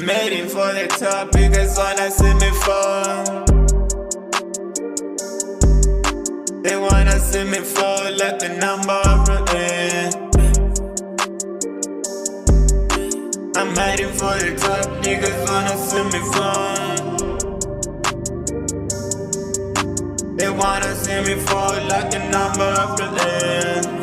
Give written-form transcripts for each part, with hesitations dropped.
Made it for the top, biggest wanna see me fall. They wanna see me fall like the number of the end. I'm heading for the top, niggas wanna see me fall. They wanna see me fall like the number of the end.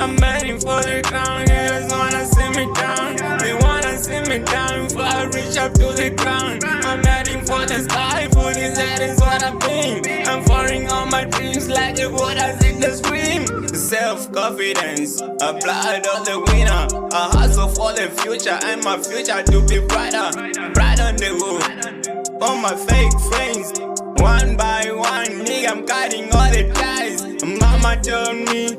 I'm heading for the crown, niggas wanna see me down. They wanna see me down before I reach up to the ground. I'm heading for the sky, for this head is what I've been. I'm falling on my dreams like the waters in the stream. Self-confidence, applied on the winner. I hustle for the future and my future to be brighter. Bright on the roof, all my fake friends. One by one, nigga, I'm cutting all the ties. Mama told me,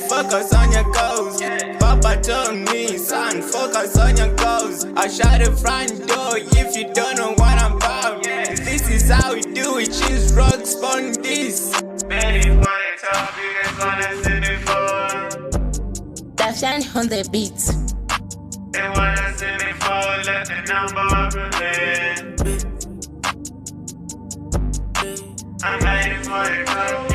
focus on your goals. Papa told me, son, focus on your goals. I shut the front door if you don't know what I'm about. This is how we do it, she's rock spawn this. Many for the top, you guys wanna see me fall. Daphne on the beat. They wanna see me fall, let the number of the man. I'm ready for the top.